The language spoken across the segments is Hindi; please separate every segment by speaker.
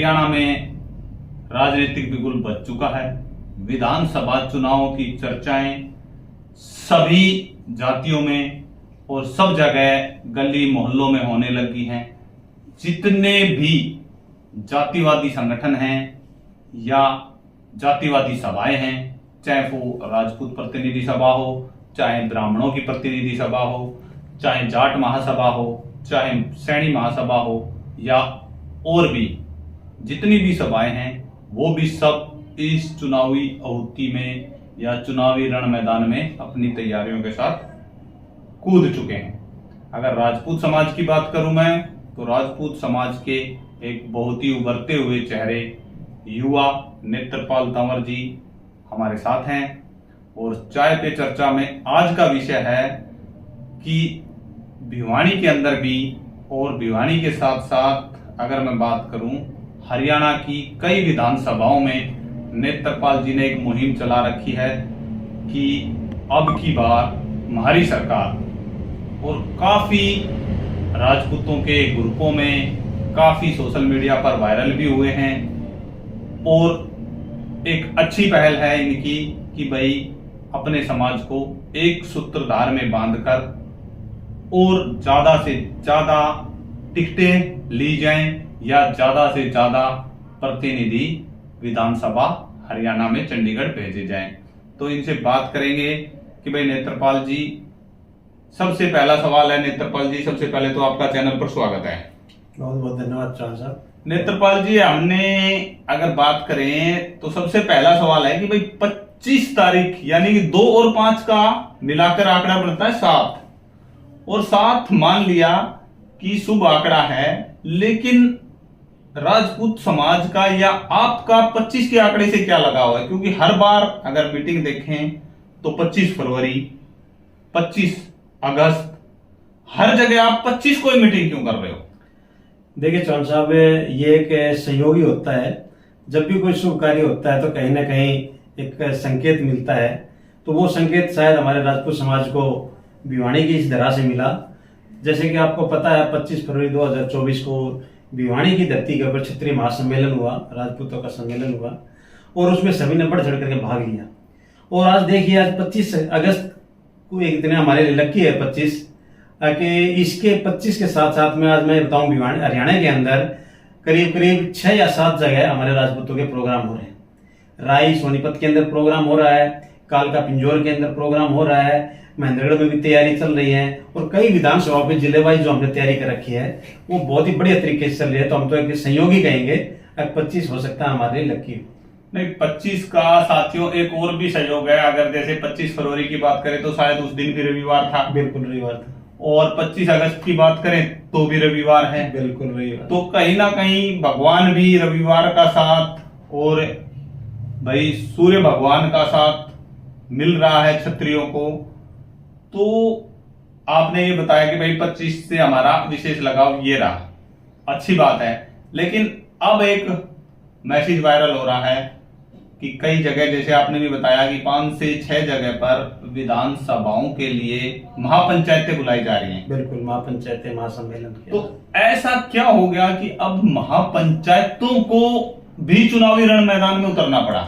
Speaker 1: हरियाणा में राजनीतिक बिगुल बज चुका है। विधानसभा चुनावों की चर्चाएं सभी जातियों में और सब जगह गली मोहल्लों में होने लगी हैं। जितने भी जातिवादी संगठन हैं या जातिवादी सभाएं हैं, चाहे वो राजपूत प्रतिनिधि सभा हो, चाहे ब्राह्मणों की प्रतिनिधि सभा हो, चाहे जाट महासभा हो, चाहे सैनी महासभा हो, या और भी जितनी भी सभाएं हैं, वो भी सब इस चुनावी आहुति में या चुनावी रण मैदान में अपनी तैयारियों के साथ कूद चुके हैं। अगर राजपूत समाज की बात करूं मैं, तो राजपूत समाज के एक बहुत ही उभरते हुए चेहरे युवा नेत्रपाल तंवर जी हमारे साथ हैं। और चाय पे चर्चा में आज का विषय है कि भिवानी के अंदर भी और भिवानी के साथ साथ अगर मैं बात करूं, हरियाणा की कई विधानसभाओं में नेत्रपाल जी ने एक मुहिम चला रखी है कि अब की बार हमारी सरकार, और काफी राजपूतों के ग्रुपों में काफी सोशल मीडिया पर वायरल भी हुए हैं। और एक अच्छी पहल है इनकी कि भाई अपने समाज को एक सूत्रधार में बांधकर और ज्यादा से ज्यादा टिकटें ली जाएं या ज्यादा से ज्यादा प्रतिनिधि विधानसभा हरियाणा में चंडीगढ़ भेजे जाएं। तो इनसे बात करेंगे कि भाई नेत्रपाल जी, सबसे पहला सवाल है नेत्रपाल जी, सबसे पहले तो आपका चैनल पर स्वागत है।
Speaker 2: बहुत बहुत धन्यवाद चौहान साहब।
Speaker 1: नेत्रपाल जी, हमने अगर बात करें तो सबसे पहला सवाल है कि भाई 25 तारीख यानी कि 2 और 5 का मिलाकर आंकड़ा बनता है 7, और 7 मान लिया कि शुभ आंकड़ा है, लेकिन राजपूत समाज का या आपका 25 के आंकड़े से क्या लगाव है? क्योंकि हर बार अगर मीटिंग देखें तो 25 फरवरी, 25 अगस्त, हर जगह आप 25 को ही मीटिंग क्यों कर रहे हो?
Speaker 2: देखिए चौहान साहब, ये एक सहयोगी होता है। जब भी कोई शुभ कार्य होता है तो कहीं ना कहीं एक संकेत मिलता है। तो वो संकेत शायद हमारे राजपूत समाज को भिवानी की इस धरा से मिला। जैसे कि आपको पता है 25 फरवरी 2024 को भिवानी की धरती के ऊपर क्षेत्रीय महासम्मेलन हुआ, राजपूतों का सम्मेलन हुआ, और उसमें सभी ने बढ़ चढ़ करके भाग लिया। और आज देखिए, आज 25 अगस्त को एक दिन हमारे लिए लकी है 25, कि इसके 25 के साथ साथ में आज मैं बताऊं भिवानी हरियाणा के अंदर करीब करीब 6 या 7 जगह हमारे राजपूतों के प्रोग्राम हो रहे हैं। राई सोनीपत के अंदर प्रोग्राम हो रहा है, कालका पिंजौर के अंदर प्रोग्राम हो रहा है, महेंद्रगढ़ में भी तैयारी चल रही है, और कई विधानसभाओं पे जिले वाइज जो हमने तैयारी कर रखी है वो बहुत ही बढ़िया तरीके से चल रही है। तो हम तो एक सहयोगी कहेंगे, अब 25 हो सकता है हमारे लकी।
Speaker 1: नहीं, 25 का साथियों एक और भी सहयोग है। अगर जैसे 25 फरवरी की बात करें तो शायद उस दिन भी रविवार था।
Speaker 2: बिल्कुल रविवार था।
Speaker 1: और 25 अगस्त की बात करें तो भी रविवार है।
Speaker 2: बिल्कुल रविवार।
Speaker 1: तो कहीं ना कहीं भगवान भी रविवार का साथ और भाई सूर्य भगवान का साथ मिल रहा है क्षत्रियों को। तो आपने ये बताया कि भाई 25 से हमारा विशेष लगाव ये रहा, अच्छी बात है। लेकिन अब एक मैसेज वायरल हो रहा है कि कई जगह, जैसे आपने भी बताया कि 5 से 6 जगह पर विधानसभाओं के लिए महापंचायतें बुलाई जा रही हैं।
Speaker 2: बिल्कुल, महापंचायतें महासम्मेलन।
Speaker 1: तो ऐसा क्या हो गया कि अब महापंचायतों को भी चुनावी रण मैदान में उतरना पड़ा?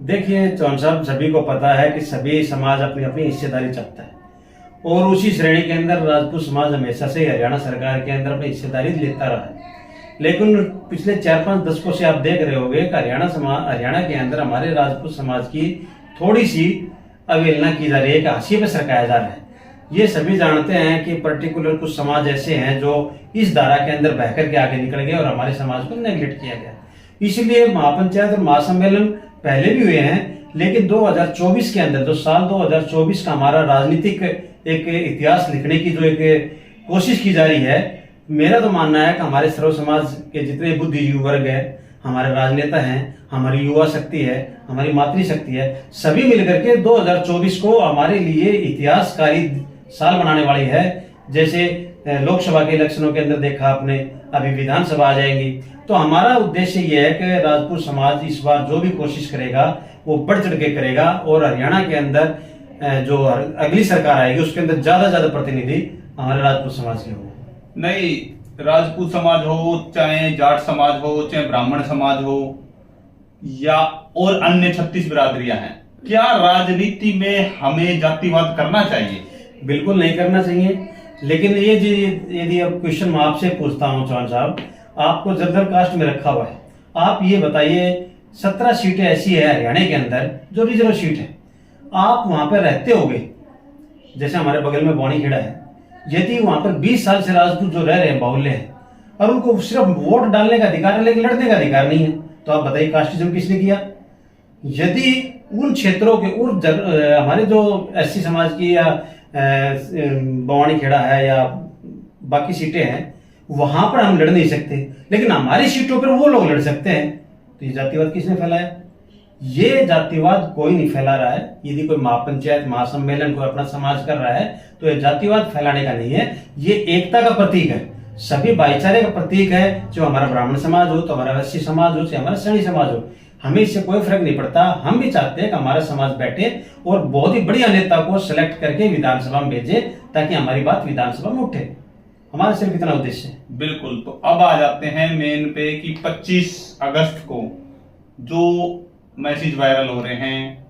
Speaker 2: देखिए चौहान साहब, सभी को पता है कि सभी समाज अपनी अपनी हिस्सेदारी चाहता है, और उसी श्रेणी के अंदर राजपूत समाज हमेशा से हरियाणा सरकार के अंदर अपनी हिस्सेदारी लेता रहा है। लेकिन पिछले 4-5 दशकों से आप देख रहे होंगे कि हरियाणा के अंदर हमारे राजपूत समाज की थोड़ी सी अवहेलना की जा रही है, कि हाशिए पे सरकाया जा रहा है। ये सभी जानते हैं कि पर्टिकुलर कुछ समाज ऐसे हैं जो इस धारा के अंदर बह करके आगे निकल गए और हमारे समाज को नेग्लेक्ट किया गया। इसलिए महापंचायत और महासम्मेलन पहले भी हुए हैं, लेकिन 2024 के अंदर, जो साल 2024 का हमारा राजनीतिक एक इतिहास लिखने की जो एक कोशिश की जा रही है, मेरा तो मानना है कि हमारे सर्व समाज के जितने बुद्धिजीवी वर्ग है, हमारे राजनेता हैं, हमारी युवा शक्ति है, हमारी मातृशक्ति है, सभी मिलकर के 2024 को हमारे लिए इतिहासकारी साल बनाने वाली है। जैसे लोकसभा के इलेक्शनों के अंदर देखा आपने, अभी विधानसभा आ जाएंगी। तो हमारा उद्देश्य यह है कि राजपूत समाज इस बार जो भी कोशिश करेगा वो बढ़ चढ़ के करेगा, और हरियाणा के अंदर जो अगली सरकार आएगी उसके अंदर ज्यादा प्रतिनिधि हमारे राजपूत समाज के होंगे।
Speaker 1: नहीं, राजपूत समाज हो, चाहे जाट समाज हो, चाहे ब्राह्मण समाज हो, या और अन्य 36 बिरादरियां हैं, क्या राजनीति में हमें जातिवाद करना चाहिए?
Speaker 2: बिल्कुल नहीं करना चाहिए। लेकिन ये जी, यदि अब क्वेश्चन मैं आपसे पूछता हूँ चौहान साहब, आपको जनरल कास्ट में रखा हुआ है, आप ये बताइए 17 सीटें ऐसी है हरियाणा के अंदर जो रिजर्व सीट है, आप वहां पर रहते होगे, जैसे हमारे बगल में बौनी खेड़ा है, यदि वहां पर 20 साल से राजपूत जो रह रहे हैं बाहुल्य हैं और उनको सिर्फ वोट डालने का अधिकार है लेकिन लड़ने का अधिकार नहीं है, तो आप बताइए कास्टिज्म किसने किया? यदि उन क्षेत्रों के हमारे जो एससी समाज की या बवानी खेड़ा है या बाकी सीटें हैं, वहां पर हम लड़ नहीं सकते, लेकिन हमारी सीटों पर वो लोग लड़ सकते हैं, तो ये जातिवाद किसने फैलाया? ये जातिवाद कोई नहीं फैला रहा है। यदि कोई महापंचायत महासम्मेलन कोई अपना समाज कर रहा है तो ये जातिवाद फैलाने का नहीं है, ये एकता का प्रतीक है, सभी भाईचारे का प्रतीक है। जो हमारा ब्राह्मण समाज हो, तो हमारा एससी समाज हो, चाहे हमारा सैनी समाज हो, हमें इससे कोई फर्क नहीं पड़ता। हम भी चाहते हैं कि हमारा समाज बैठे और बहुत ही बढ़िया नेता को सिलेक्ट करके विधानसभा में भेजे ताकि हमारी बात विधानसभा में उठे। हमारा सिर्फ इतना उद्देश्य है।
Speaker 1: बिल्कुल। तो अब आ जाते हैं मेन पे कि 25 अगस्त को जो मैसेज वायरल हो रहे हैं,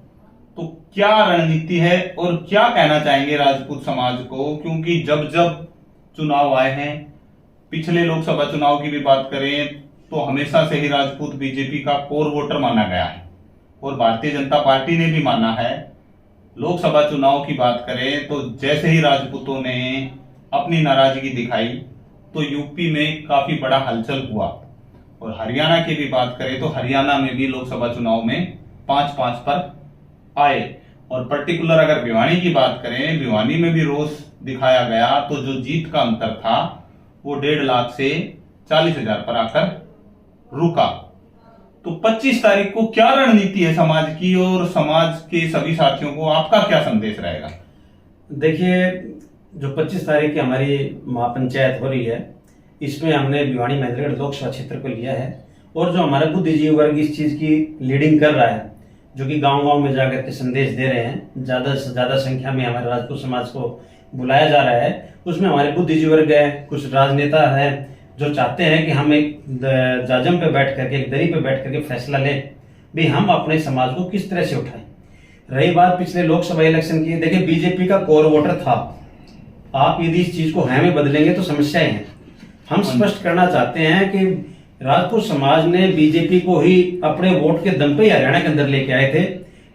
Speaker 1: तो क्या रणनीति है और क्या कहना चाहेंगे राजपूत समाज को? क्योंकि जब जब चुनाव आए हैं, पिछले लोकसभा चुनाव की भी बात करें तो हमेशा से ही राजपूत बीजेपी का कोर वोटर माना गया है और भारतीय जनता पार्टी ने भी माना है। लोकसभा चुनाव की बात करें तो जैसे ही राजपूतों ने अपनी नाराजगी दिखाई तो यूपी में काफी बड़ा हलचल हुआ, और हरियाणा की भी बात करें तो हरियाणा में भी लोकसभा चुनाव में 5-5 पर आए, और पर्टिकुलर अगर भिवानी की बात करें, भिवानी में भी रोष दिखाया गया, तो जो जीत का अंतर था वो 1.5 लाख से 40,000 पर आकर रुका। तो 25 तारीख को क्या रणनीति है समाज की, और समाज के सभी साथियों को आपका क्या संदेश रहेगा?
Speaker 2: देखिए, जो 25 तारीख की हमारी महापंचायत हो रही है, इसमें हमने भिवानी महेंद्रगढ़ लोकसभा क्षेत्र को लिया है, और जो हमारा बुद्धिजीवी वर्ग इस चीज की लीडिंग कर रहा है, जो कि गांव-गांव में जाकर के संदेश दे रहे हैं, ज्यादा से ज्यादा संख्या में हमारे राजपूत समाज को बुलाया जा रहा है, उसमें हमारे बुद्धिजीवी वर्ग है, कुछ राजनेता है जो चाहते हैं कि हम एक जाजम पे बैठ करके, एक दरी पे बैठ करके फैसला लें भी हम अपने समाज को किस तरह से उठाएं। रही बात पिछले लोकसभा इलेक्शन की, देखिए बीजेपी का कोर वोटर था, आप यदि इस चीज को है में बदलेंगे तो समस्याएं हैं। हम स्पष्ट करना चाहते हैं कि राजपूत समाज ने बीजेपी को ही अपने वोट के दम पे ही हरियाणा के अंदर लेके आए थे,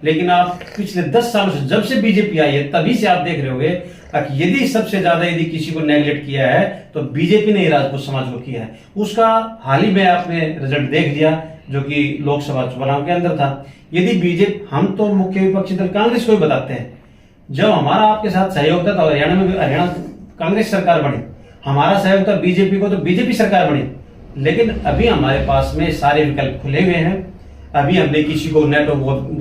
Speaker 2: लेकिन आप पिछले 10 सालों से, जब से बीजेपी आई है तभी से आप देख रहे होंगे कि यदि सबसे ज्यादा यदि किसी को नेगलेक्ट किया है तो बीजेपी ने ही राजपूत समाज को किया है। उसका हाल ही में आपने रिजल्ट देख लिया जो कि लोकसभा चुनाव के अंदर था। यदि बीजेपी, हम तो मुख्य विपक्षी दल कांग्रेस को ही बताते हैं, जब हमारा आपके साथ सहयोग था तो हरियाणा में हरियाणा कांग्रेस सरकार बनी, हमारा सहयोग था बीजेपी को तो बीजेपी सरकार बनी, लेकिन अभी हमारे पास में सारे विकल्प खुले हुए हैं। अभी हमने किसी को न तो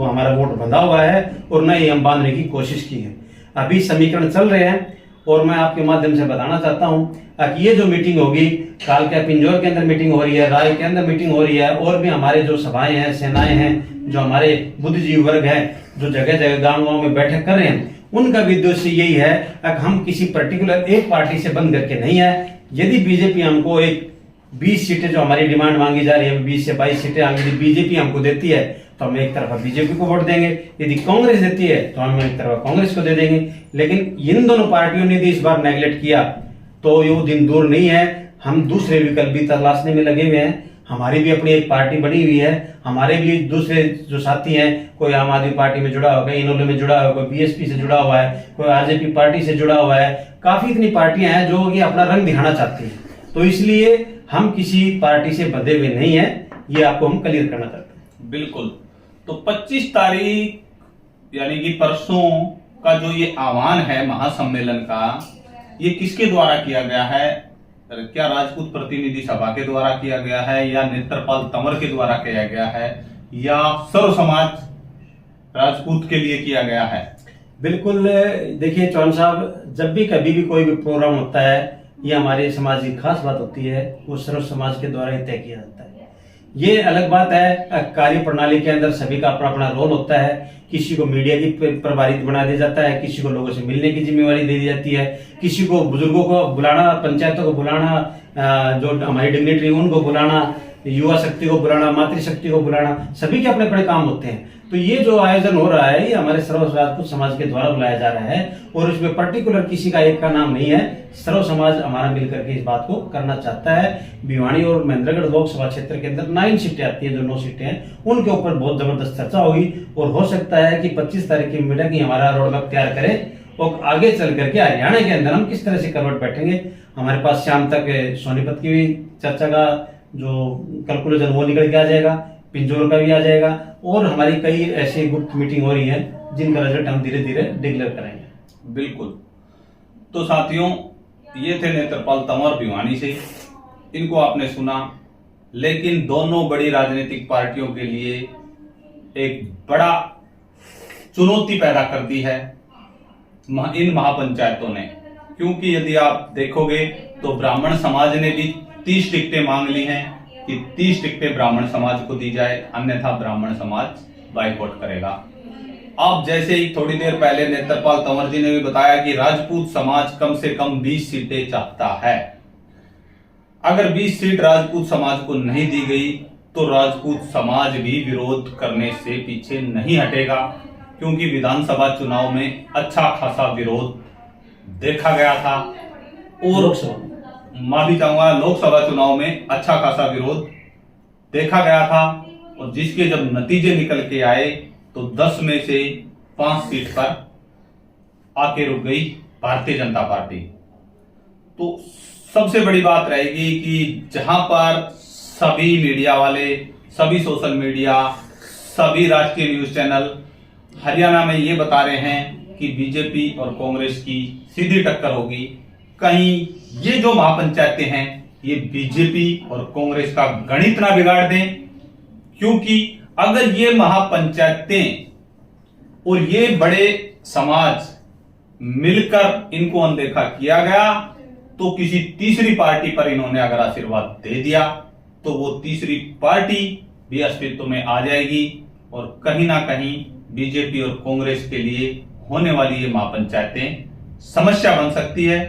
Speaker 2: हमारा वोट बंधा हुआ है और न ही हम बांधने की कोशिश की है। अभी समीकरण चल रहे हैं, और मैं आपके माध्यम से बताना चाहता हूं कि ये जो मीटिंग होगी, काल के पिंजौर के अंदर मीटिंग हो रही है, राय के अंदर मीटिंग हो रही है, और भी हमारे जो सभाएं हैं, सेनाएं हैं, जो हमारे बुद्धिजीवी वर्ग है, जो जगह जगह गांव-गांव में बैठक कर रहे हैं, उनका भी उद्देश्य यही है कि हम किसी पर्टिकुलर एक पार्टी से बंद करके नहीं है। यदि बीजेपी हमको एक 20 सीटें जो हमारी डिमांड मांगी जा रही है, 20 से 22 सीटें यदि बीजेपी हमको देती है तो हम एक तरफा बीजेपी को वोट देंगे, यदि कांग्रेस देती है तो हम एक तरफा कांग्रेस को दे देंगे। लेकिन इन दोनों पार्टियों ने यदि इस बार नेगलेक्ट किया तो ये दिन दूर नहीं है, हम दूसरे विकल्प भी तलाशने में लगे हुए हैं। हमारी भी अपनी एक पार्टी बनी हुई है, हमारे भी दूसरे जो साथी हैं, कोई आम आदमी पार्टी में जुड़ा हुआ, कोई इनोले में जुड़ा हुआ, कोई बीएसपी से जुड़ा हुआ है, कोई आरजेपी पार्टी से जुड़ा हुआ है, काफी इतनी पार्टियां हैं जो कि अपना रंग दिखाना चाहती हैं। तो इसलिए हम किसी पार्टी से बंधे हुए नहीं है, ये आपको हम क्लियर करना चाहते हैं।
Speaker 1: बिल्कुल। तो 25 तारीख यानी कि परसों का जो ये आह्वान है महासम्मेलन का, ये किसके द्वारा किया गया है? क्या राजपूत प्रतिनिधि सभा के द्वारा किया गया है, या नेत्रपाल तंवर के द्वारा किया गया है, या सर्व समाज राजपूत के लिए किया गया है?
Speaker 2: बिल्कुल, देखिए चौहान साहब, जब भी कभी भी कोई भी प्रोग्राम होता है, ये हमारे समाज की खास बात होती है, वो सर्व समाज के द्वारा ही तय किया जाता है। ये अलग बात है, कार्य प्रणाली के अंदर सभी का अपना अपना रोल होता है। किसी को मीडिया की प्रभारी बना दिया जाता है, किसी को लोगों से मिलने की जिम्मेवारी दे दी जाती है, किसी को बुजुर्गों को बुलाना, पंचायतों को बुलाना, जो हमारी डिग्निटरी उनको बुलाना, युवा शक्ति को बुलाना, मातृशक्ति को बुलाना, सभी के अपने अपने काम होते हैं। तो ये जो आयोजन हो रहा है ये हमारे सर्व राजपूत समाज के द्वारा बुलाया जा रहा है और इसमें पर्टिकुलर किसी का एक का नाम नहीं है, सर्व समाज हमारा मिलकर के इस बात को करना चाहता है। भिवानी और महेंद्रगढ़ लोकसभा क्षेत्र के अंदर 9 सीटें आती हैं, जो 9 सीटें हैं उनके ऊपर बहुत जबरदस्त चर्चा होगी और हो सकता है कि 25 तारीख की मीटिंग की हमारा रोड मैप तैयार करें और आगे चल करके हरियाणा के अंदर हम किस तरह से करवट बैठेंगे। हमारे पास शाम तक सोनीपत की भी चर्चा का जो कैलकुलेशन वो निकल के आ जाएगा, पिंजौर का भी आ जाएगा और हमारी कई ऐसी गुप्त मीटिंग हो रही है जिनका रिजल्ट हम धीरे धीरे डिक्लेयर करेंगे।
Speaker 1: बिल्कुल। तो साथियों, ये थे नेत्रपाल तंवर भिवानी से, इनको आपने सुना। लेकिन दोनों बड़ी राजनीतिक पार्टियों के लिए एक बड़ा चुनौती पैदा कर दी है इन महापंचायतों ने, क्योंकि यदि आप देखोगे तो ब्राह्मण समाज ने भी 30 टिकटें मांग ली हैं कि 30 टिकटें ब्राह्मण समाज को दी जाए, अन्यथा ब्राह्मण समाज बाइकआउट करेगा। अब जैसे ही थोड़ी देर पहले नेत्रपाल तंवर जी ने भी बताया कि राजपूत समाज कम से कम 20 सीटें चाहता है। अगर 20 सीट राजपूत समाज को नहीं दी गई तो राजपूत समाज भी विरोध करने से पीछे नहीं हटेगा, क्योंकि विधानसभा चुनाव में अच्छा खासा विरोध देखा गया था और माफी चाहूंगा, लोकसभा चुनाव में अच्छा खासा विरोध देखा गया था और जिसके जब नतीजे निकल के आए तो 10 में से 5 सीट पर आके रुक गई भारतीय जनता पार्टी। तो सबसे बड़ी बात रहेगी कि जहां पर सभी मीडिया वाले, सभी सोशल मीडिया, सभी राष्ट्रीय न्यूज चैनल हरियाणा में ये बता रहे हैं कि बीजेपी और कांग्रेस की सीधी टक्कर होगी, कहीं ये जो महापंचायतें हैं ये बीजेपी और कांग्रेस का गणित ना बिगाड़ दें, क्योंकि अगर ये महापंचायतें और ये बड़े समाज मिलकर इनको अनदेखा किया गया तो किसी तीसरी पार्टी पर इन्होंने अगर आशीर्वाद दे दिया तो वो तीसरी पार्टी भी अस्तित्व में आ जाएगी और कहीं ना कहीं बीजेपी और कांग्रेस के लिए होने वाली ये महापंचायतें समस्या बन सकती है।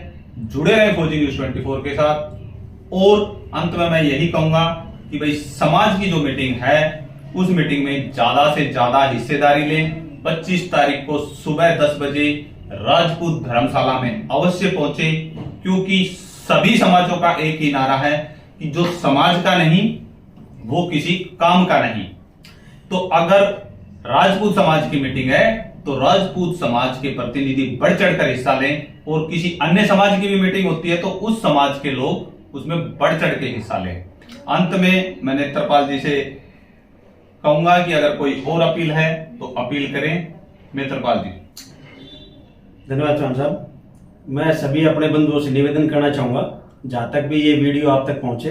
Speaker 1: जुड़े रहे फौजी न्यूज 24 के साथ और अंत में मैं यही कहूंगा कि भाई समाज की जो मीटिंग है उस मीटिंग में ज्यादा से ज्यादा हिस्सेदारी लें। 25 तारीख को सुबह 10 बजे राजपूत धर्मशाला में अवश्य पहुंचे, क्योंकि सभी समाजों का एक ही नारा है कि जो समाज का नहीं वो किसी काम का नहीं। तो अगर राजपूत समाज की मीटिंग है तो राजपूत समाज के प्रतिनिधि बढ़ चढ़कर हिस्सा लें और किसी अन्य समाज की भी मीटिंग होती है तो उस समाज के लोग उसमें बढ़ चढ़ के हिस्सा लें। अंत में मैं नेत्रपाल जी से कहूंगा कि अगर कोई और अपील है तो अपील करें। नेत्रपाल जी।
Speaker 2: धन्यवाद चौहान साहब। मैं सभी अपने बंधुओं से निवेदन करना चाहूंगा, जहां तक भी ये वीडियो आप तक पहुंचे,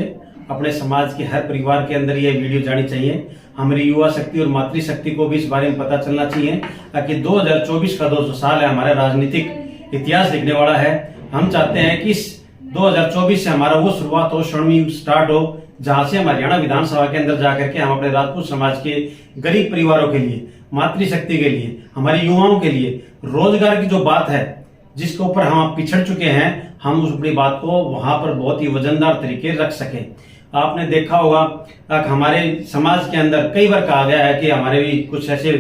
Speaker 2: अपने समाज के हर परिवार के अंदर ये वीडियो जानी चाहिए। हमारी युवा शक्ति और मातृशक्ति को भी इस बारे में पता चलना चाहिए, ताकि 2024 का 200 साल है, हमारा राजनीतिक इतिहास लिखने वाला है। हम चाहते हैं कि इस 2024 से हमारा वो शुरुआत हो, स्वर्णिम स्टार्ट हो, जहां से हम हरियाणा विधानसभा के अंदर जाकर के हम अपने राजपूत समाज के गरीब परिवारों के लिए, मातृशक्ति के लिए, हमारे युवाओं के लिए रोजगार की जो बात है जिसके ऊपर हम पिछड़ चुके हैं, हम उस अपनी बात को वहां पर बहुत ही वजनदार तरीके रख सके। आपने देखा होगा हमारे समाज के अंदर कई बार कहा गया है कि हमारे भी कुछ ऐसे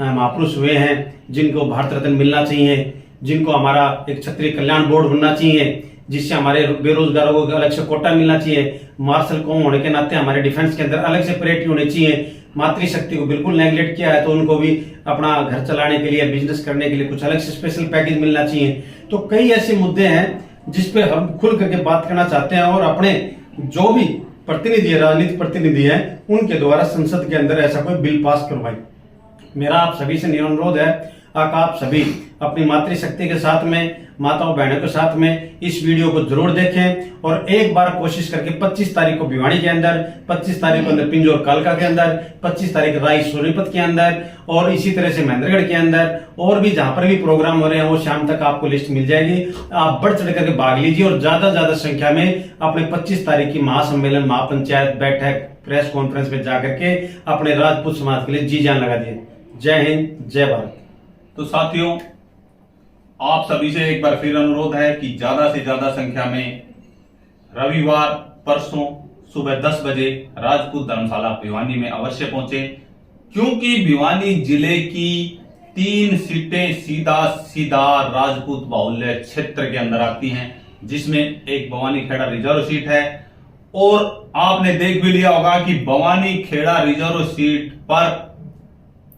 Speaker 2: महापुरुष हुए हैं जिनको भारत रत्न मिलना चाहिए, जिनको हमारा एक क्षत्रिय कल्याण बोर्ड बनना चाहिए, जिससे हमारे बेरोजगारों को अलग से कोटा मिलना चाहिए, मार्शल कौम होने के नाते हमारे डिफेंस के अंदर अलग से परेड होनी चाहिए। मातृशक्ति को बिल्कुल नेग्लेक्ट किया है तो उनको भी अपना घर चलाने के लिए, बिजनेस करने के लिए कुछ अलग से स्पेशल पैकेज मिलना चाहिए। तो कई ऐसे मुद्दे हैं जिसपे हम खुल करके बात करना चाहते हैं और अपने जो भी प्रतिनिधि है, राजनीतिक प्रतिनिधि है, उनके द्वारा संसद के अंदर ऐसा कोई बिल पास करवाए। मेरा आप सभी से अनुरोध है आप सभी अपनी मातृशक्ति के साथ में, माताओं बहनों के साथ में इस वीडियो को जरूर देखें और एक बार कोशिश करके 25 तारीख को भिवानी के अंदर, 25 तारीख को अंदर पिंजौर कालका के अंदर, 25 तारीख राई सोनीपत के अंदर और इसी तरह से महेंद्रगढ़ के अंदर और भी जहां पर भी प्रोग्राम हो रहे हैं वो शाम तक आपको लिस्ट मिल जाएगी। आप बढ़ चढ़ करके भाग लीजिए और ज्यादा संख्या में अपने 25 तारीख की महासम्मेलन, महापंचायत बैठक, प्रेस कॉन्फ्रेंस में जाकर के अपने राजपूत समाज के लिए जी जान लगा दिए। जय हिंद, जय भारत।
Speaker 1: तो साथियों, आप सभी से एक बार फिर अनुरोध है कि ज्यादा से ज्यादा संख्या में रविवार परसों सुबह 10 बजे राजपूत धर्मशाला भिवानी में अवश्य पहुंचे, क्योंकि भिवानी जिले की 3 सीटें सीधा सीधा राजपूत बाहुल्य क्षेत्र के अंदर आती हैं, जिसमें एक भवानी खेड़ा रिजर्व सीट है। और आपने देख भी लिया होगा कि भवानी खेड़ा रिजर्व सीट पर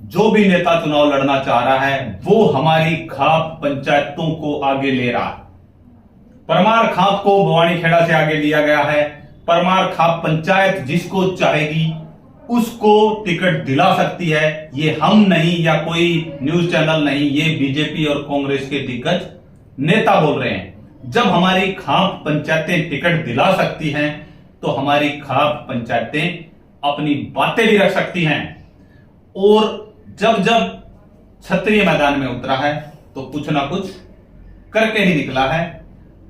Speaker 1: जो भी नेता चुनाव लड़ना चाह रहा है वो हमारी खाप पंचायतों को आगे ले रहा है। परमार खाप को भवानी खेड़ा से आगे लिया गया है। परमार खाप पंचायत जिसको चाहेगी उसको टिकट दिला सकती है। ये हम नहीं या कोई न्यूज चैनल नहीं, ये बीजेपी और कांग्रेस के दिग्गज नेता बोल रहे हैं। जब हमारी खाप पंचायतें टिकट दिला सकती हैं तो हमारी खाप पंचायतें अपनी बातें भी रख सकती हैं। और जब जब क्षत्रिय मैदान में उतरा है तो कुछ ना कुछ करके ही निकला है।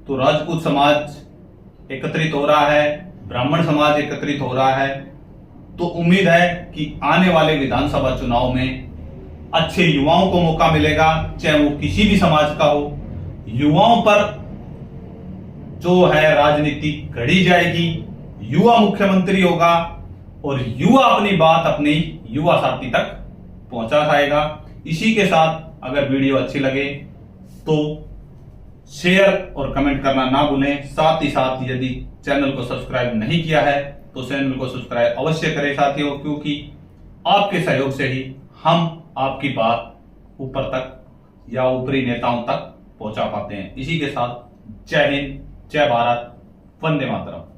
Speaker 1: तो राजपूत समाज एकत्रित हो रहा है, ब्राह्मण समाज एकत्रित हो रहा है। तो उम्मीद है कि आने वाले विधानसभा चुनाव में अच्छे युवाओं को मौका मिलेगा, चाहे वो किसी भी समाज का हो। युवाओं पर जो है राजनीति घड़ी जाएगी, युवा मुख्यमंत्री होगा और युवा अपनी बात अपनी युवा साथी तक पहुंचा पाएगा। इसी के साथ अगर वीडियो अच्छी लगे तो शेयर और कमेंट करना ना भूलें। साथ ही साथ यदि चैनल को सब्सक्राइब नहीं किया है तो चैनल को सब्सक्राइब अवश्य करें साथियों, क्योंकि आपके सहयोग से ही हम आपकी बात ऊपर तक या ऊपरी नेताओं तक पहुंचा पाते हैं। इसी के साथ जय हिंद, जय भारत, वंदे मातरम।